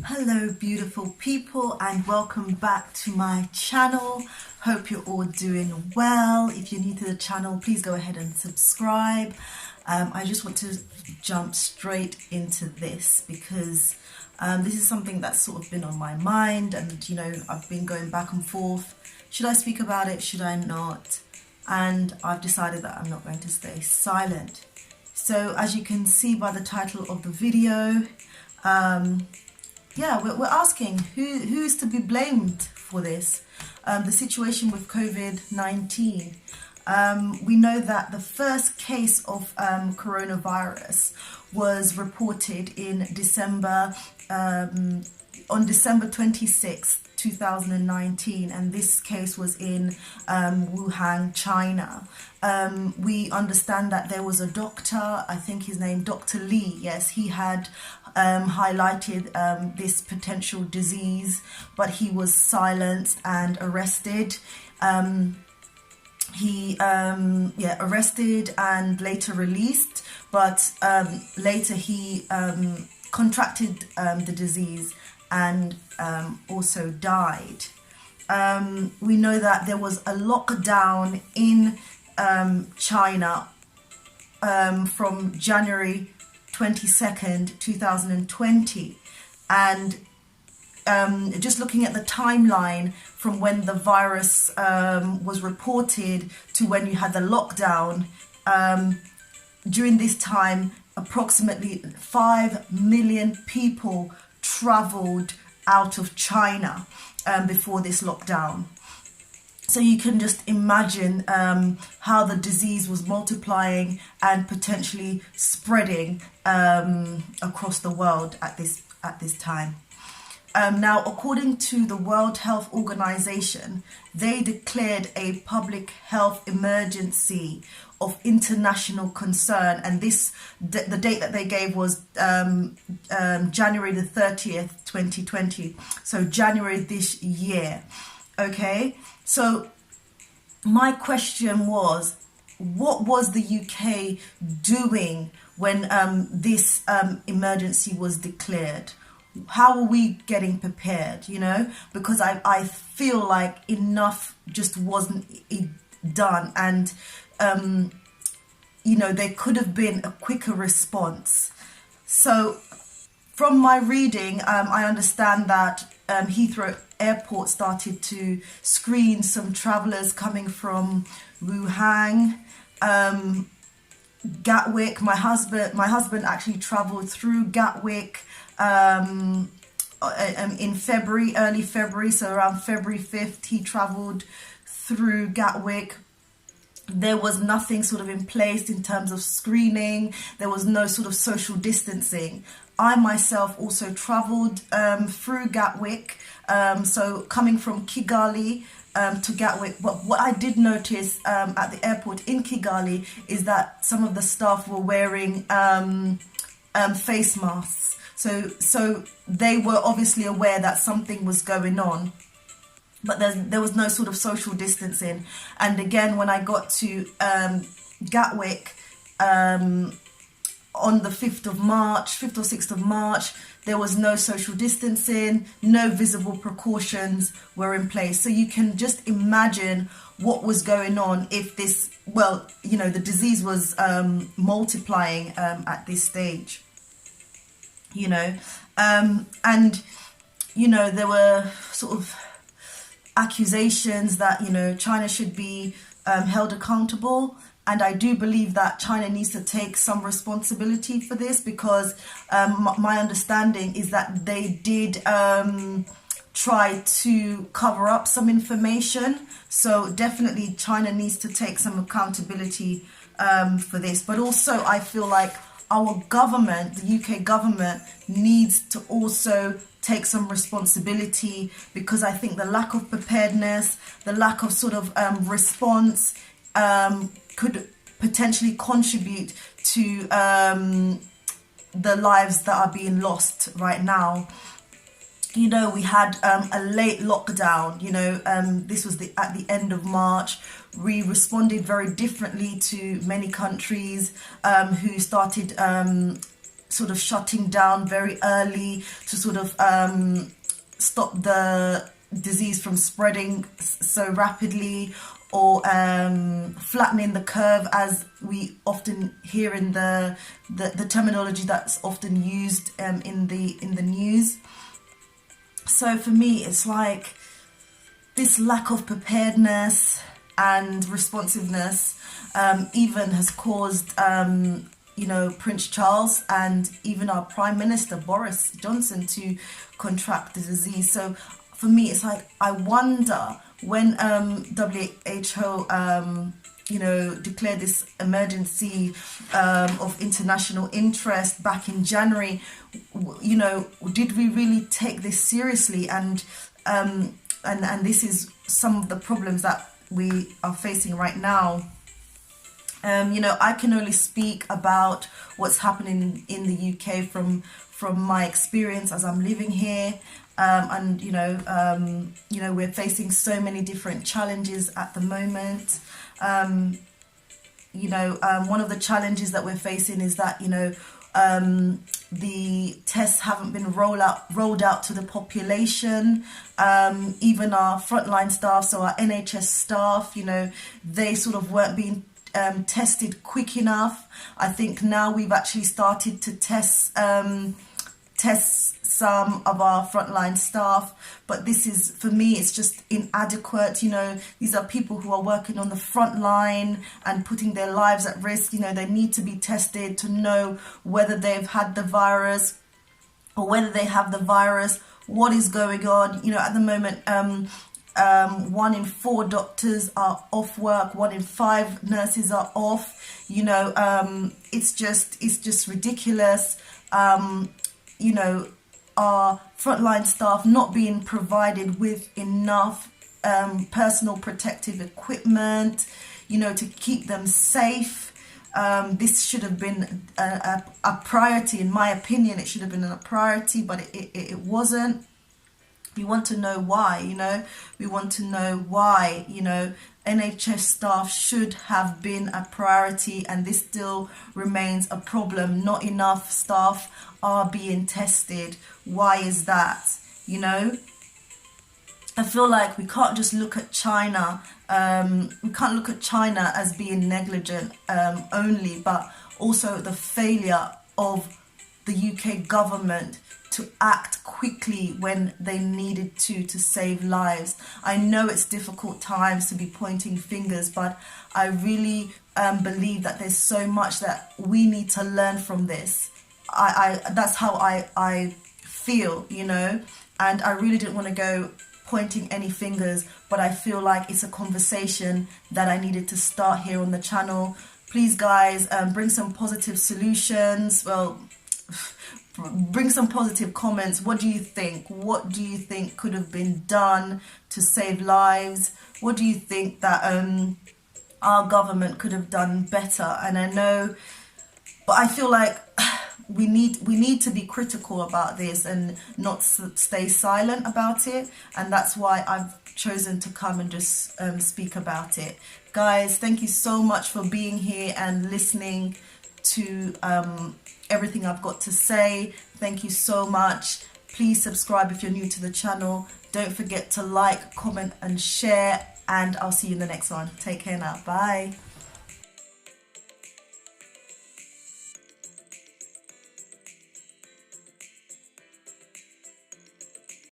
Hello beautiful people, and welcome back to my channel. Hope you're all doing well. If you're new to the channel, please go ahead and subscribe. I just want to jump straight into this because this is something that's sort of been on my mind, and I've been going back and forth. Should I speak about it? Should I not? And I've decided that I'm not going to stay silent. So as you can see by the title of the video, we're asking who's to be blamed for this. The situation with COVID-19. We know that the first case of coronavirus was reported in December, on December 26th, 2019, and this case was in Wuhan, China. We understand that there was a doctor, I think his name Dr. Lee, yes, he had highlighted this potential disease, but he was silenced and arrested. Arrested and later released, but later he contracted the disease and also died. We know that there was a lockdown in China from January 22nd, 2020, and just looking at the timeline from when the virus was reported to when you had the lockdown, during this time approximately 5 million people traveled out of China before this lockdown. So you can just imagine how the disease was multiplying and potentially spreading across the world at this time. Now, according to the World Health Organization, they declared a public health emergency of international concern, and the date that they gave was January the 30th, 2020. So January this year. Okay, so my question was, what was the UK doing when this emergency was declared? How are we getting prepared, because I feel like enough just wasn't done, and there could have been a quicker response. So from my reading, I understand that Heathrow Airport started to screen some travelers coming from Wuhan, Gatwick. My husband actually traveled through Gatwick in February, early February, so around February 5th he traveled through Gatwick. There was nothing sort of in place in terms of screening. There was no sort of social distancing. I myself also traveled through Gatwick, so coming from Kigali to Gatwick. But what I did notice at the airport in Kigali is that some of the staff were wearing face masks. So they were obviously aware that something was going on, but there was no sort of social distancing. And again, when I got to Gatwick on the 5th or 6th of March, there was no social distancing, no visible precautions were in place. So you can just imagine what was going on if the disease was multiplying at this stage. There were sort of accusations that China should be held accountable, and I do believe that China needs to take some responsibility for this, because my understanding is that they did try to cover up some information. So definitely China needs to take some accountability for this. But also I feel like our government, the UK government, needs to also take some responsibility, because I think the lack of preparedness, the lack of sort of response could potentially contribute to the lives that are being lost right now. We had a late lockdown. This was at the end of March. We responded very differently to many countries who started sort of shutting down very early to sort of stop the disease from spreading so rapidly, or flattening the curve, as we often hear in the terminology that's often used in the news. So for me, it's like this lack of preparedness and responsiveness even has caused Prince Charles and even our Prime Minister Boris Johnson to contract the disease. So for me, it's like, I wonder, when WHO declared this emergency of international interest back in January, did we really take this seriously? And this is some of the problems that we are facing right now. I can only speak about what's happening in the UK from my experience as I'm living here. We're facing so many different challenges at the moment. One of the challenges that we're facing is that, the tests haven't been rolled out to the population. Even our frontline staff, so our NHS staff, they sort of weren't being tested quick enough. I think now we've actually started to test some of our frontline staff, but this is, for me, it's just inadequate. These are people who are working on the front line and putting their lives at risk. They need to be tested to know whether they've had the virus or whether they have the virus, what is going on. At the moment, 1 in 4 doctors are off work, 1 in 5 nurses are off. It's just ridiculous. Our frontline staff not being provided with enough personal protective equipment, to keep them safe. This should have been a priority, in my opinion. It should have been a priority, but it wasn't. We want to know why, we want to know why, NHS staff should have been a priority, and this still remains a problem. Not enough staff are being tested. Why is that? I feel like we can't just look at China. We can't look at China as being negligent only, but also the failure of the UK government to act quickly when they needed to save lives. I know it's difficult times to be pointing fingers, but I really believe that there's so much that we need to learn from this. That's how I feel, and I really didn't want to go pointing any fingers, but I feel like it's a conversation that I needed to start here on the channel. Please, guys, bring some positive solutions. Well, bring some positive comments. What do you think? What do you think could have been done to save lives? What do you think that our government could have done better? And I know, but I feel like we need to be critical about this and not stay silent about it. And that's why I've chosen to come and just speak about it. Guys, thank you so much for being here and listening to everything I've got to say. Thank you so much. Please subscribe if you're new to the channel. Don't forget to like, comment and share, and I'll see you in the next one. Take care now. Bye.